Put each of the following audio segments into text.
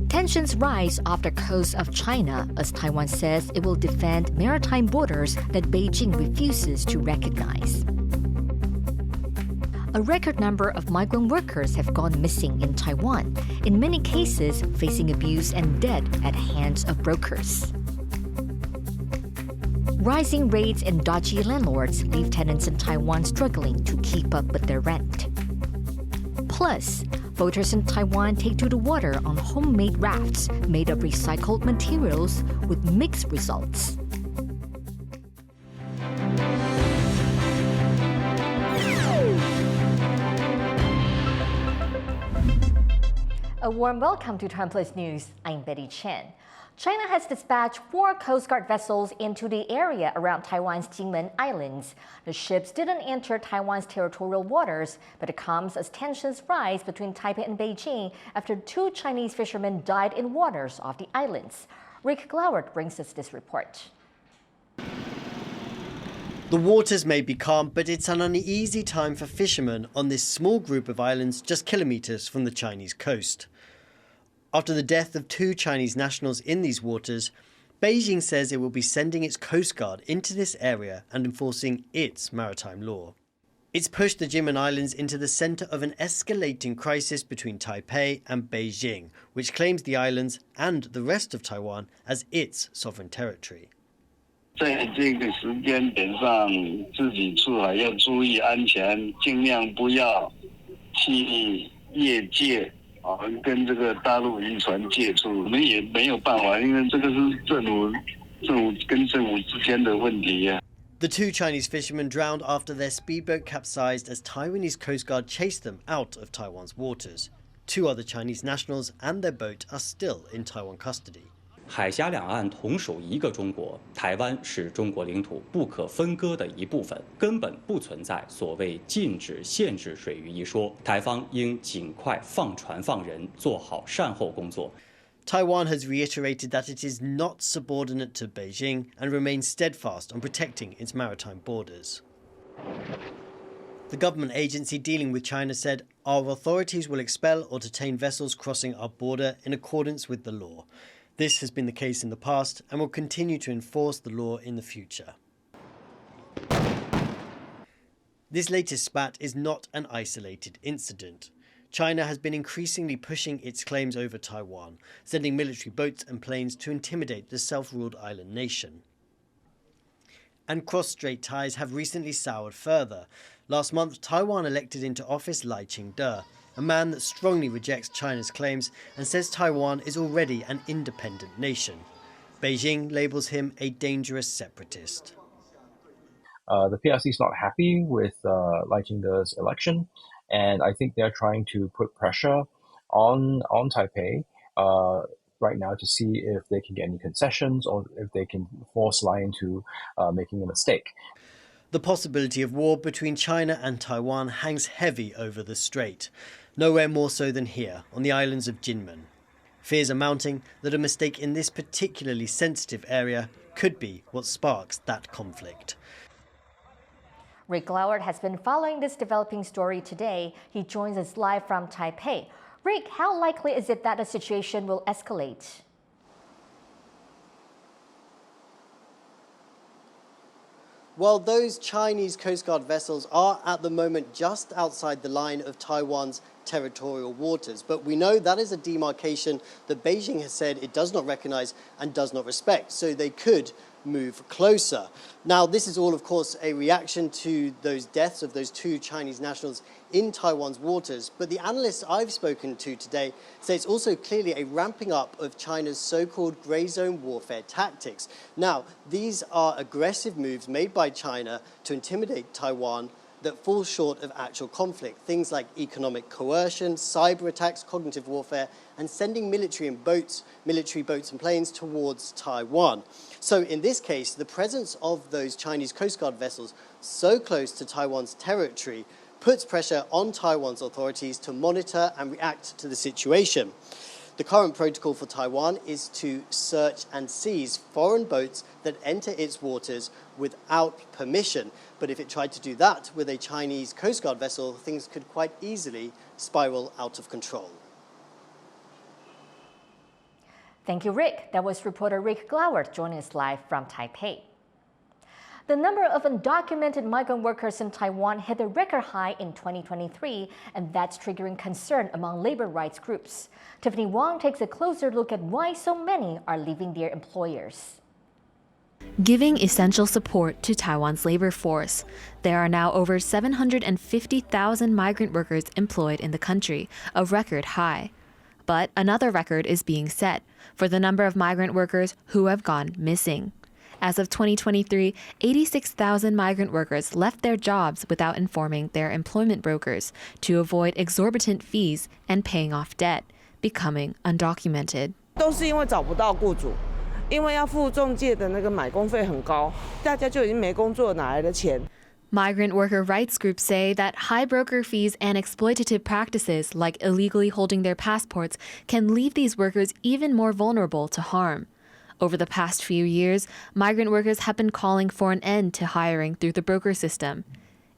Tensions rise off the coast of China as Taiwan says it will defend maritime borders that Beijing refuses to recognize. A record number of migrant workers have gone missing in Taiwan, in many cases facing abuse and death at hands of brokers. Rising rates and dodgy landlords leave tenants in Taiwan struggling to keep up with their rent. Plus, boaters in Taiwan take to the water on homemade rafts made of recycled materials with mixed results. A warm welcome to TaiwanPlus News. I'm Betty Chen. China has dispatched 4 Coast Guard vessels into the area around Taiwan's Kinmen Islands. The ships didn't enter Taiwan's territorial waters, but it comes as tensions rise between Taipei and Beijing after 2 Chinese fishermen died in waters off the islands. Rick Glauert brings us this report. The waters may be calm, but it's an uneasy time for fishermen on this small group of islands just kilometers from the Chinese coast. After the death of 2 Chinese nationals in these waters, Beijing says it will be sending its Coast Guard into this area and enforcing its maritime law. It's pushed the Kinmen Islands into the centre of an escalating crisis between Taipei and Beijing, which claims the islands and the rest of Taiwan as its sovereign territory. 在这个时间点上，自己出海要注意安全，尽量不要去越界。 跟这个大陆渔船接触，我们也没有办法，因为这个是政府跟政府之间的问题呀。 The 2 Chinese fishermen drowned after their speedboat capsized as Taiwanese Coast Guard chased them out of Taiwan's waters. 2 other Chinese nationals and their boat are still in Taiwan custody. 海峡两岸同属一个中国，台湾是中国领土不可分割的一部分，根本不存在所谓禁止、限制水域一说。台方应尽快放船放人，做好善后工作。 Taiwan has reiterated that it is not subordinate to Beijing and remains steadfast on protecting its maritime borders. The government agency dealing with China said, "Our authorities will expel or detain vessels crossing our border in accordance with the law." This has been the case in the past and will continue to enforce the law in the future. This latest spat is not an isolated incident. China has been increasingly pushing its claims over Taiwan, sending military boats and planes to intimidate the self-ruled island nation. And cross-strait ties have recently soured further. Last month, Taiwan elected into office Lai Ching-te, a man that strongly rejects China's claims and says Taiwan is already an independent nation. Beijing labels him a dangerous separatist. The PRC is not happy with Lai Ching-te's election, and I think they're trying to put pressure on Taipei right now to see if they can get any concessions or if they can force Lai into making a mistake. The possibility of war between China and Taiwan hangs heavy over the strait, nowhere more so than here, on the islands of Kinmen. Fears are mounting that a mistake in this particularly sensitive area could be what sparks that conflict. Rick Glauert has been following this developing story today. He joins us live from Taipei. Rick, how likely is it that the situation will escalate? Well, those Chinese Coast Guard vessels are at the moment just outside the line of Taiwan's territorial waters. But we know that is a demarcation that Beijing has said it does not recognize and does not respect. So they could move closer. Now, this is all, of course, a reaction to those deaths of those 2 Chinese nationals in Taiwan's waters. But the analysts I've spoken to today say it's also clearly a ramping up of China's so-called grey zone warfare tactics. Now, these are aggressive moves made by China to intimidate Taiwan that fall short of actual conflict. Things like economic coercion, cyber attacks, cognitive warfare, and sending military boats and planes towards Taiwan. So in this case, the presence of those Chinese Coast Guard vessels so close to Taiwan's territory puts pressure on Taiwan's authorities to monitor and react to the situation. The current protocol for Taiwan is to search and seize foreign boats that enter its waters without permission. But if it tried to do that with a Chinese Coast Guard vessel, things could quite easily spiral out of control. Thank you, Rick. That was reporter Rick Glauert joining us live from Taipei. The number of undocumented migrant workers in Taiwan hit a record high in 2023, and that's triggering concern among labor rights groups. Tiffany Wong takes a closer look at why so many are leaving their employers. Giving essential support to Taiwan's labor force, there are now over 750,000 migrant workers employed in the country, a record high. But another record is being set for the number of migrant workers who have gone missing. As of 2023, 86,000 migrant workers left their jobs without informing their employment brokers to avoid exorbitant fees and paying off debt, becoming undocumented. 都是因为找不到雇主，因为要付中介的那个买工费很高，大家就已经没工作，哪来的钱？ Migrant worker rights groups say that high broker fees and exploitative practices like illegally holding their passports can leave these workers even more vulnerable to harm. Over the past few years, migrant workers have been calling for an end to hiring through the broker system.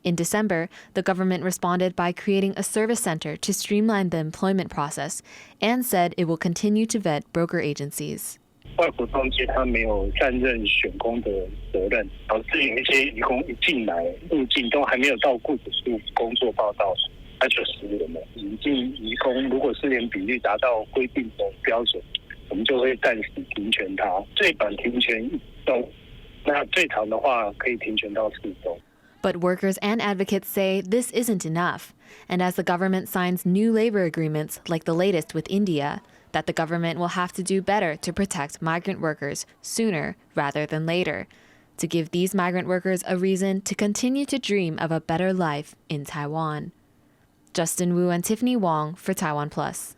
In December, the government responded by creating a service center to streamline the employment process and said it will continue to vet broker agencies. 外国中介他没有担任选工的责任，导致有一些移工一进来入境都还没有到雇主处工作报道，他就失业了。引进移工如果失联比率达到规定的标准，我们就会暂时停权他，最短停权1周，那最长的话可以停权到4周。 But workers and advocates say this isn't enough, and as the government signs new labor agreements like the latest with India, that the government will have to do better to protect migrant workers sooner rather than later, to give these migrant workers a reason to continue to dream of a better life in Taiwan. Justin Wu and Tiffany Wong for TaiwanPlus.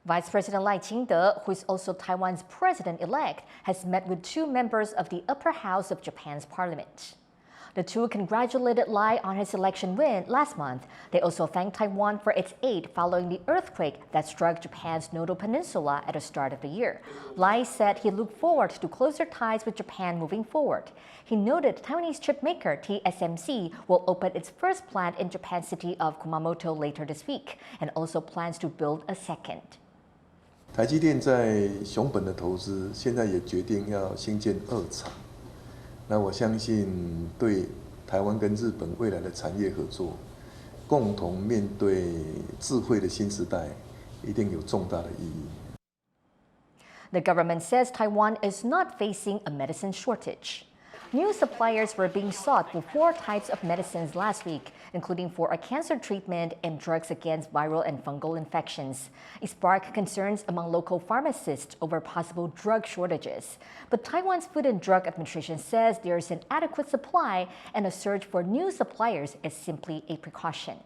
Vice President Lai Ching-te, who is also Taiwan's president-elect, has met with two members of the upper house of Japan's parliament. The two congratulated Lai on his election win last month. They also thanked Taiwan for its aid following the earthquake that struck Japan's Noto Peninsula at the start of the year. Lai said he looked forward to closer ties with Japan moving forward. He noted Taiwanese chipmaker TSMC will open its first plant in Japan's city of Kumamoto later this week and also plans to build a second. 台积电在熊本的投资，现在也决定要兴建2厂。那我相信，对台湾跟日本未来的产业合作，共同面对智慧的新时代，一定有重大的意义。The government says Taiwan is not facing a medicine shortage. New suppliers were being sought for 4 types of medicines last week, including for a cancer treatment and drugs against viral and fungal infections. It sparked concerns among local pharmacists over possible drug shortages. But Taiwan's Food and Drug Administration says there is an adequate supply and a search for new suppliers is simply a precaution.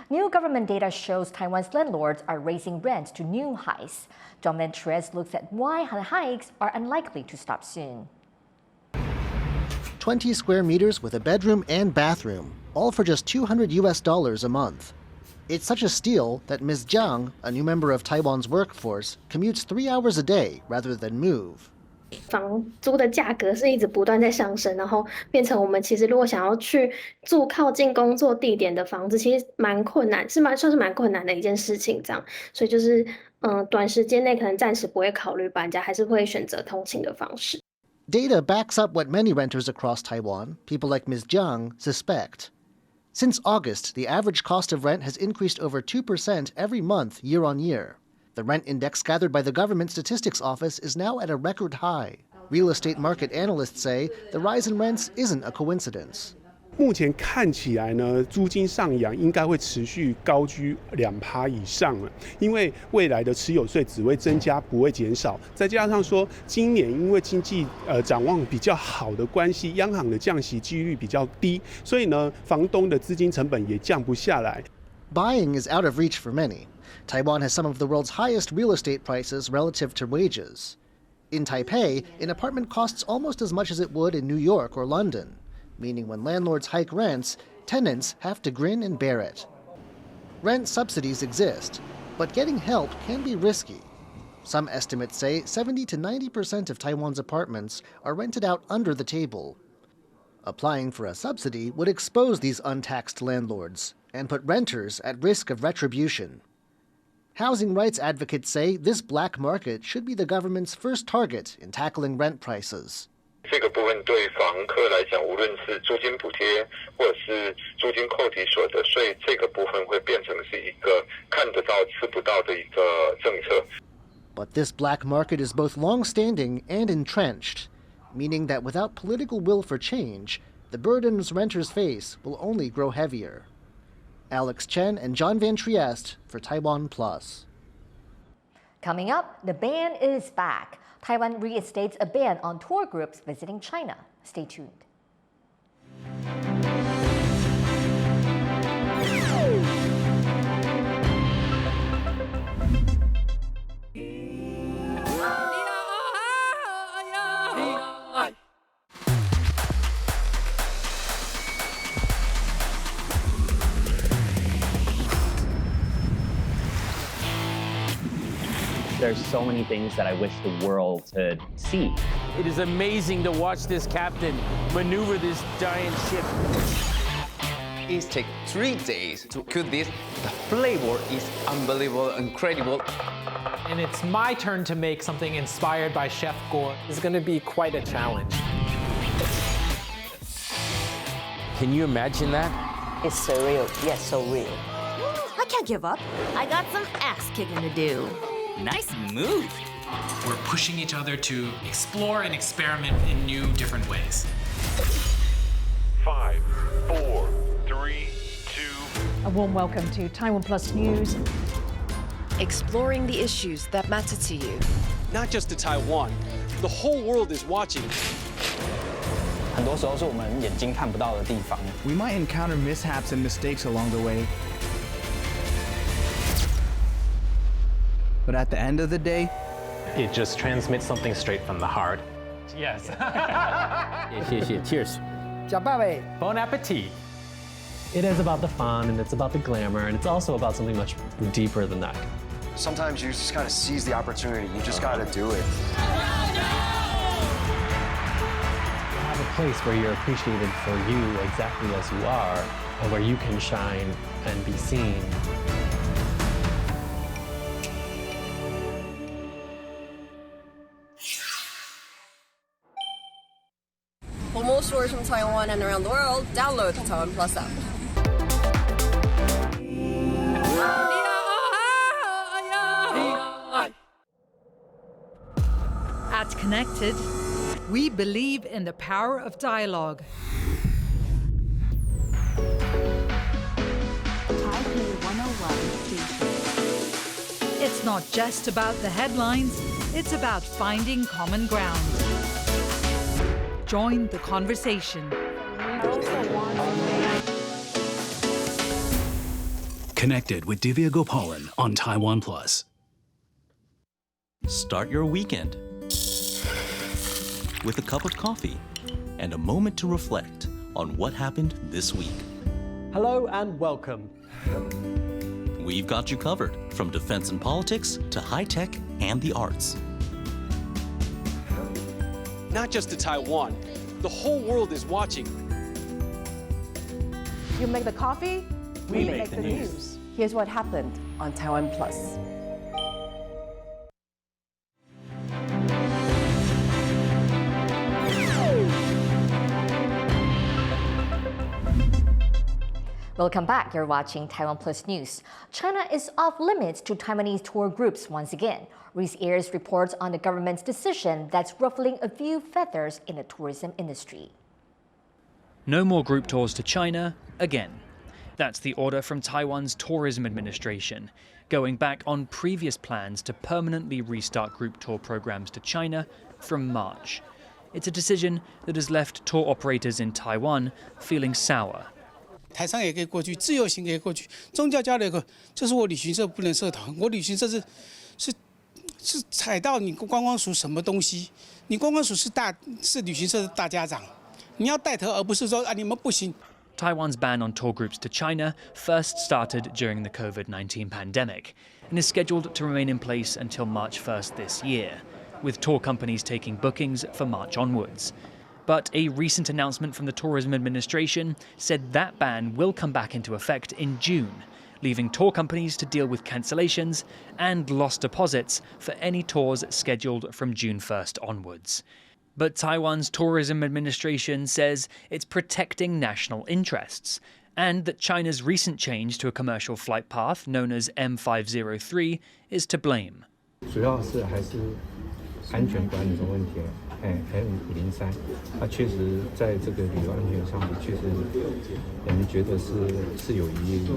New government data shows Taiwan's landlords are raising rents to new highs. John Venturez looks at why the hikes are unlikely to stop soon. 20 square meters with a bedroom and bathroom, all for just $200 a month. It's such a steal that Ms. Jiang, a new member of Taiwan's workforce, commutes 3 hours a day rather than move. 房租的价格是一直不断在上升，然后变成我们其实如果想要去住靠近工作地点的房子，其实蛮困难，算是蛮困难的一件事情。这样，所以就是短时间内可能暂时不会考虑搬家，还是会选择通勤的方式。Data backs up what many renters across Taiwan, people like Ms. Jiang, suspect. Since August, the average cost of rent has increased over 2% every month year on year. The rent index gathered by the Government Statistics Office is now at a record high. Real estate market analysts say the rise in rents isn't a coincidence. 目前看起来呢，租金上扬应该会持续高居2%以上了，因为未来的持有税只会增加，不会减少。再加上说，今年因为经济展望比较好的关系，央行的降息几率比较低，所以呢，房东的资金成本也降不下来。Buying is out of reach for many. Taiwan has some of the world's highest real estate prices relative to wages. In Taipei, an apartment costs almost as much as it would in New York or London, meaning when landlords hike rents, tenants have to grin and bear it. Rent subsidies exist, but getting help can be risky. Some estimates say 70 to 90% of Taiwan's apartments are rented out under the table. Applying for a subsidy would expose these untaxed landlords and put renters at risk of retribution. Housing rights advocates say this black market should be the government's first target in tackling rent prices. 这个部分对房客来讲，无论是租金补贴或者是租金扣抵所得税，这个部分会变成是一个看得到吃不到的一个政策。But this black market is both long-standing and entrenched, meaning that without political will for change, the burdens renters face will only grow heavier. Alex Chen and John Van Trieste for TaiwanPlus. Coming up, the ban is back. Taiwan reinstates a ban on tour groups visiting China. Stay tuned. There's so many things that I wish the world could see. It is amazing to watch this captain maneuver this giant ship. It takes 3 days to cook this. The flavor is unbelievable, incredible. And it's my turn to make something inspired by Chef Gore. It's going to be quite a challenge. Can you imagine that? It's surreal. Yes, so real. I can't give up. I got some ass kicking to do. Nice move. We're pushing each other to explore and experiment in new, different ways. 5, 4, 3, 2. A warm welcome to TaiwanPlus News. Exploring the issues that matter to you. Not just to Taiwan, the whole world is watching. 很多时候是我们眼睛看不到的地方。 We might encounter mishaps and mistakes along the way. But at the end of the day, it just transmits something straight from the heart. Yes. Cheers. Bon appetit. It is about the fun and it's about the glamour and it's also about something much deeper than that. Sometimes you just gotta seize the opportunity. You just gotta do it. Have a place where you're appreciated for you exactly as you are and where you can shine and be seen. For more stories from Taiwan and around the world, download the TaiwanPlus app. At Connected, we believe in the power of dialogue. Taipei 101 station. It's not just about the headlines, it's about finding common ground. Join the conversation. Connected with Divya Gopalan on TaiwanPlus. Start your weekend with a cup of coffee and a moment to reflect on what happened this week. Hello and welcome. We've got you covered, from defense and politics to high tech and the arts. Not just to Taiwan, the whole world is watching. You make the coffee, we make the news. Here's what happened on TaiwanPlus. Welcome back. You're watching TaiwanPlus News. China is off limits to Taiwanese tour groups once again. Reese airs reports on the government's decision that's ruffling a few feathers in the tourism industry. No more group tours to China again. That's the order from Taiwan's Tourism Administration, going back on previous plans to permanently restart group tour programs to China from March. It's a decision that has left tour operators in Taiwan feeling sour. 台商也可以过去，自由行也可以过去，宗教交流可，这是我旅行社不能社团。我旅行社是踩到你观光署什么东西？你观光署是旅行社的大家长，你要带头，而不是说啊你们不行。Taiwan's ban on tour groups to China first started during the COVID-19 pandemic and is scheduled to remain in place until March 1st this year, with tour companies taking bookings for March onwards. But a recent announcement from the Tourism Administration said that ban will come back into effect in June, leaving tour companies to deal with cancellations and lost deposits for any tours scheduled from June 1st onwards. But Taiwan's Tourism Administration says it's protecting national interests, and that China's recent change to a commercial flight path known as M503 is to blame. 主要是还是安全管理的问题，M503，它确实在这个旅游安全上面，确实我们觉得是有疑虑。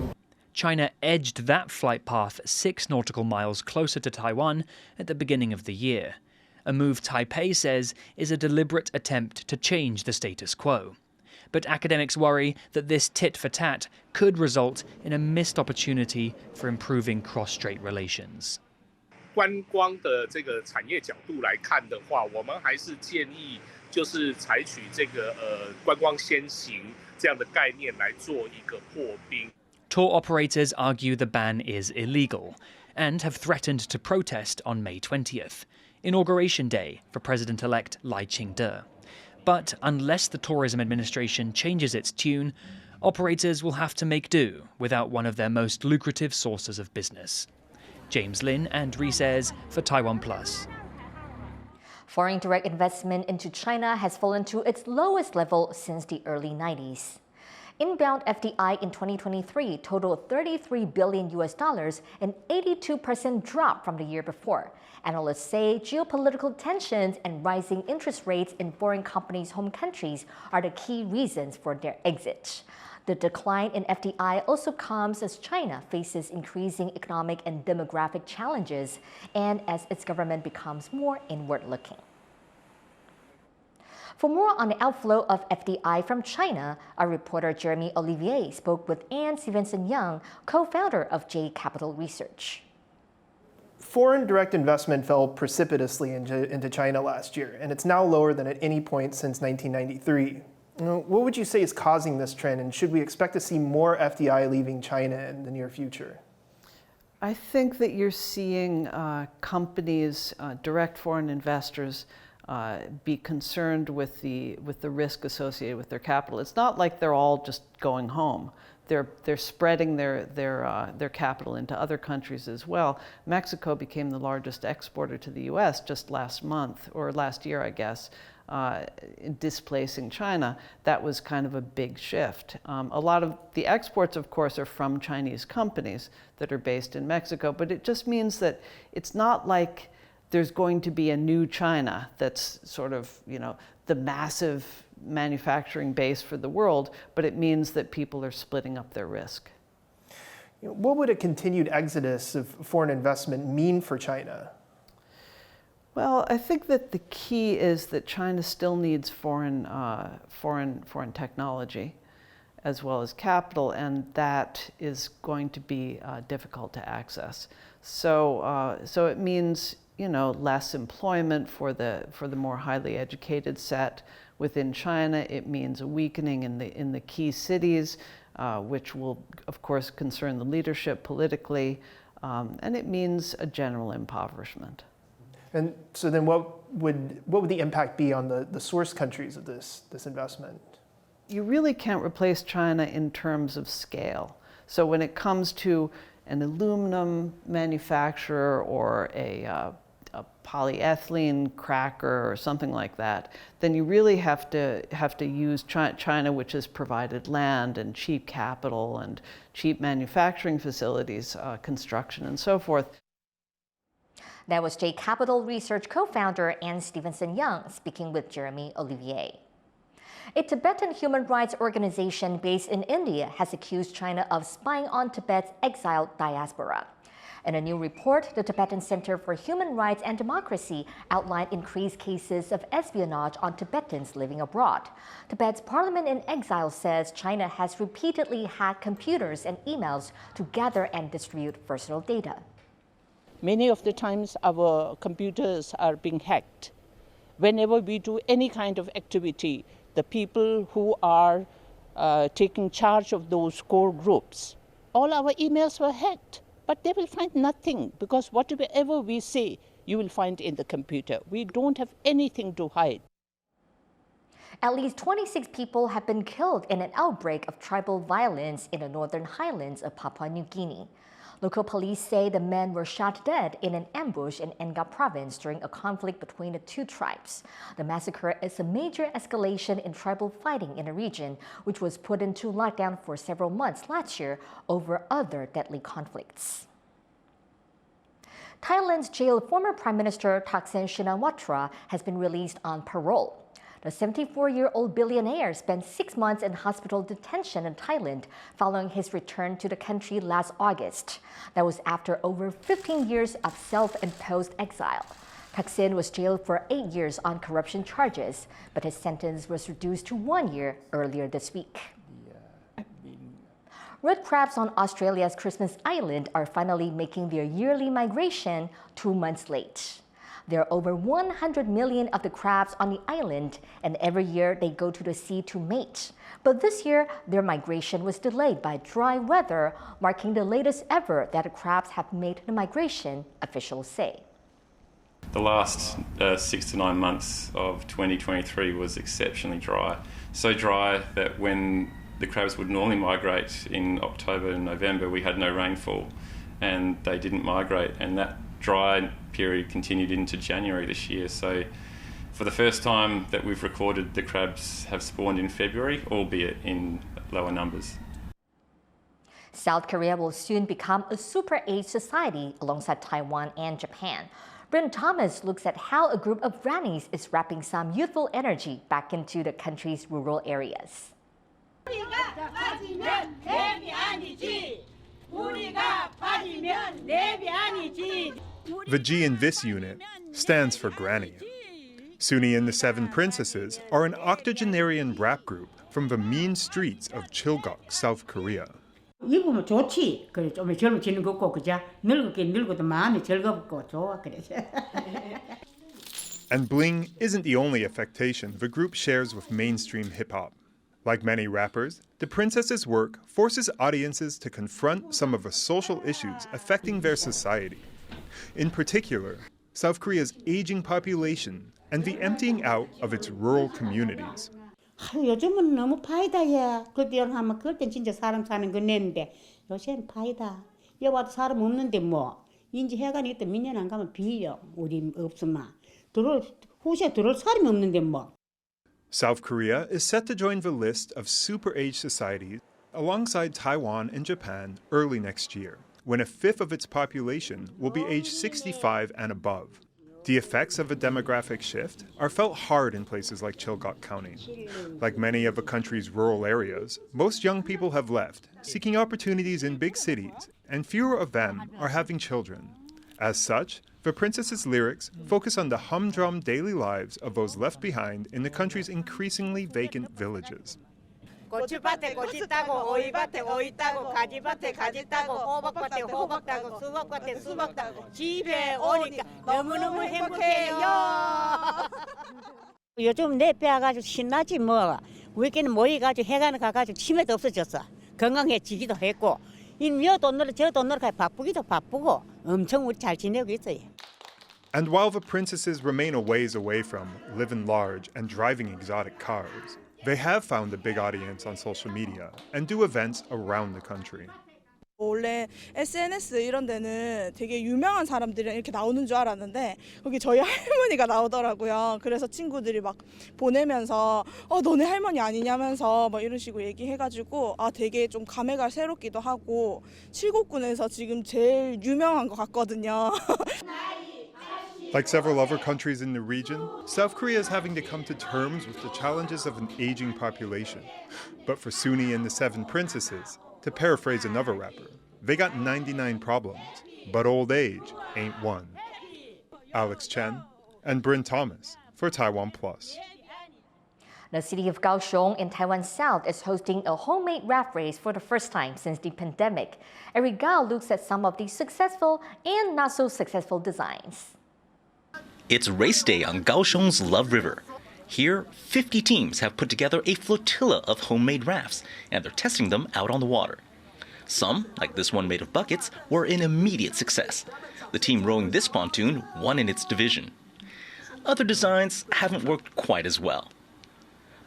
China edged that flight path 6 nautical miles closer to Taiwan at the beginning of the year, a move Taipei says is a deliberate attempt to change the status quo. But academics worry that this tit-for-tat could result in a missed opportunity for improving cross-strait relations. 观光的这个产业角度来看的话，我们还是建议就是采取这个观光先行这样的概念来做一个破冰。Tour operators argue the ban is illegal and have threatened to protest on May 20th, Inauguration Day for President-elect Lai Ching-te. But unless the Tourism Administration changes its tune, operators will have to make do without one of their most lucrative sources of business. James Lin and Says for TaiwanPlus. Foreign direct investment into China has fallen to its lowest level since the early 90s. Inbound FDI in 2023 totaled $33 billion, an 82% drop from the year before. Analysts say geopolitical tensions and rising interest rates in foreign companies' home countries are the key reasons for their exit. The decline in FDI also comes as China faces increasing economic and demographic challenges and as its government becomes more inward-looking. For more on the outflow of FDI from China, our reporter Jeremy Olivier spoke with Anne Stevenson-Young, co-founder of J Capital Research. Foreign direct investment fell precipitously into China last year, and it's now lower than at any point since 1993. What would you say is causing this trend, and should we expect to see more FDI leaving China in the near future? I think that you're seeing companies, direct foreign investors, be concerned with the risk associated with their capital. It's not like they're all just going home. They're spreading their capital into other countries as well. Mexico became the largest exporter to the U.S. just last month, or last year, I guess, displacing China. That was kind of a big shift. A lot of the exports, of course, are from Chinese companies that are based in Mexico, but it just means that it's not like there's going to be a new China that's sort of, the massive manufacturing base for the world, but it means that people are splitting up their risk. What would a continued exodus of foreign investment mean for China? Well, I think that the key is that China still needs foreign technology as well as capital, and that is going to be difficult to access. So it means less employment for the more highly educated set within China. It means a weakening in the key cities, which will of course concern the leadership politically, and it means a general impoverishment. And so then what would the impact be on the source countries of this investment? You really can't replace China in terms of scale. So when it comes to an aluminum manufacturer or a polyethylene cracker or something like that, then you really have to use China, which has provided land and cheap capital and cheap manufacturing facilities, construction and so forth. That was J Capital Research co-founder Anne Stevenson-Young speaking with Jeremy Olivier. A Tibetan human rights organization based in India has accused China of spying on Tibet's exiled diaspora. In a new report, the Tibetan Center for Human Rights and Democracy outlined increased cases of espionage on Tibetans living abroad. Tibet's parliament in exile says China has repeatedly hacked computers and emails to gather and distribute personal data. Many of the times our computers are being hacked. Whenever we do any kind of activity, the people who are taking charge of those core groups. All our emails were hacked, but they will find nothing because whatever we say, you will find in the computer. We don't have anything to hide. At least 26 people have been killed in an outbreak of tribal violence in the northern highlands of Papua New Guinea. Local police say the men were shot dead in an ambush in Enga province during a conflict between the two tribes. The massacre is a major escalation in tribal fighting in the region, which was put into lockdown for several months last year over other deadly conflicts. Thailand's jailed former Prime Minister Thaksin Shinawatra has been released on parole. The 74-year-old billionaire spent 6 months in hospital detention in Thailand following his return to the country last August. That was after over 15 years of self-imposed exile. Thaksin was jailed for 8 years on corruption charges, but his sentence was reduced to 1 year earlier this week. Red crabs on Australia's Christmas Island are finally making their yearly migration 2 months late. There are over 100 million of the crabs on the island, and every year they go to the sea to mate. But this year, their migration was delayed by dry weather, marking the latest ever that the crabs have made the migration, officials say. The last 6 to 9 months of 2023 was exceptionally dry. So dry that when the crabs would normally migrate in October and November, we had no rainfall and they didn't migrate, and that dry period continued into January this year. So for the first time that we've recorded, the crabs have spawned in February, albeit in lower numbers. South Korea will soon become a super age society alongside Taiwan and Japan. Bryn Thomas looks at how a group of grannies is wrapping some youthful energy back into the country's rural areas. The G in this unit stands for Granny. Suni and the Seven Princesses are an octogenarian rap group from the mean streets of Chilgok, South Korea. 입으면 좋지. 그래 좀 젊어지는 거 없고 그자 늙었긴 늙어도 마음이 즐겁고 좋아 그래. And bling isn't the only affectation the group shares with mainstream hip-hop. Like many rappers, the Princesses' work forces audiences to confront some of the social issues affecting their society. In particular, South Korea's aging population and the emptying out of its rural communities. 요즘은 너무 파이다야. 그때 하면 그땐 진짜 사람 사는 거 냈는데 요새는 파이다. 여기 와도 사람 없는데 뭐 인지 해관이 있다 민년 안 가면 비요. 우리 없으면 후시에 들어올 사람이 없는데 뭐. South Korea is set to join the list of super age societies alongside Taiwan and Japan early next year, when a fifth of its population will be aged 65 and above. The effects of a demographic shift are felt hard in places like Chilgok County. Like many of the country's rural areas, most young people have left, seeking opportunities in big cities, and fewer of them are having children. As such, the Princesses' lyrics focus on the humdrum daily lives of those left behind in the country's increasingly vacant villages. 고추밭에 고추 따고 오이밭에 오이 따고 가지밭에 가지 따고 호박밭에 호박 따고 수박밭에 수박 따고 집에 오니까 너무너무 행복해요. 요즘 내 빼가지고 신나지 뭐. 우리끼리 모여가지고 해가는 가가지고 치매도 없어졌어. 건강해지기도 했고 이 돈 넣어 저 돈 넣어 바쁘기도 바쁘고 엄청 우리 잘 지내고 있어요. And while the Princesses remain a ways away from living large and driving exotic cars, they have found a big audience on social media and do events around the country. 원래 SNS 이런 데는 되게 유명한 사람들이 이렇게 나오는 줄 알았는데 거기 저희 할머니가 나오더라고요. 그래서 친구들이 막 보내면서 너네 할머니 아니냐면서 막 이런 식으로 얘기해가지고 되게 좀 감회가 새롭기도 하고 칠곡군에서 지금 제일 유명한 것 같거든요. Like several other countries in the region, South Korea is having to come to terms with the challenges of an aging population. But for Suni and the Seven Princesses, to paraphrase another rapper, they got 99 problems, but old age ain't one. Alex Chen and Bryn Thomas for TaiwanPlus. The city of Kaohsiung in Taiwan South is hosting a homemade raft race for the first time since the pandemic. Eric Gao looks at some of the successful and not so successful designs. It's race day on Kaohsiung's Love River. Here, 50 teams have put together a flotilla of homemade rafts, and they're testing them out on the water. Some, like this one made of buckets, were an immediate success. The team rowing this pontoon won in its division. Other designs haven't worked quite as well.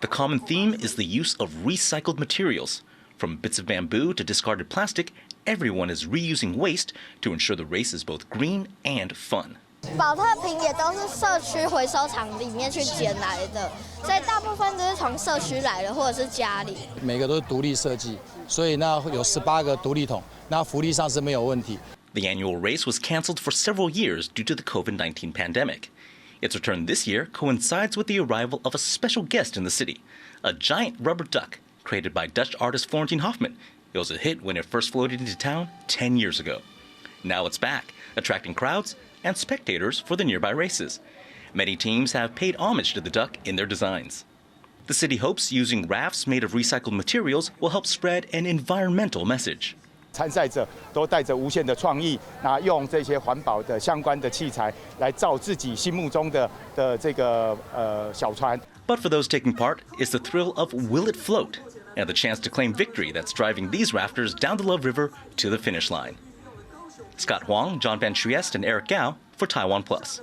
The common theme is the use of recycled materials. From bits of bamboo to discarded plastic, everyone is reusing waste to ensure the race is both green and fun. 保特瓶也都是社区回收厂里面去捡来的，所以大部分都是从社区来的，或者是家里。每个都是独立设计，所以那有18个独立桶，那福利上是没有问题。The annual race was canceled for several years due to the COVID-19 pandemic. Its return this year coincides with the arrival of a special guest in the city, a giant rubber duck created by Dutch artist Florentine Hoffman. It was a hit when it first floated into town 10 years ago. Now it's back, attracting crowds and spectators for the nearby races. Many teams have paid homage to the duck in their designs. The city hopes using rafts made of recycled materials will help spread an environmental message. 参赛者都带着无限的创意，那用这些环保的相关的器材来造自己心目中的这个小船。But for those taking part, it's the thrill of will it float, and the chance to claim victory that's driving these rafters down the Love River to the finish line. Scott Huang, John Van Trieste, and Eric Gao for TaiwanPlus.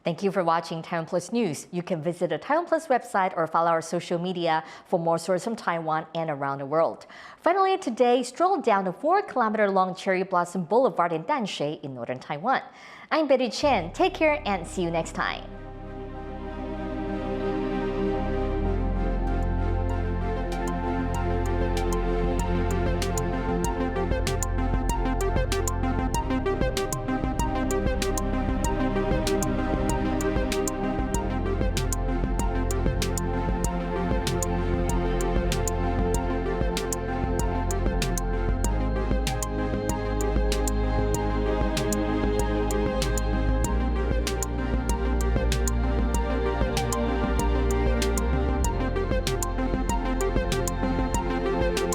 Thank you for watching TaiwanPlus News. You can visit the TaiwanPlus website or follow our social media for more stories from Taiwan and around the world. Finally, today, stroll down the 4-kilometer-long Cherry Blossom Boulevard in Danshui in northern Taiwan. I'm Betty Chen. Take care and see you next time.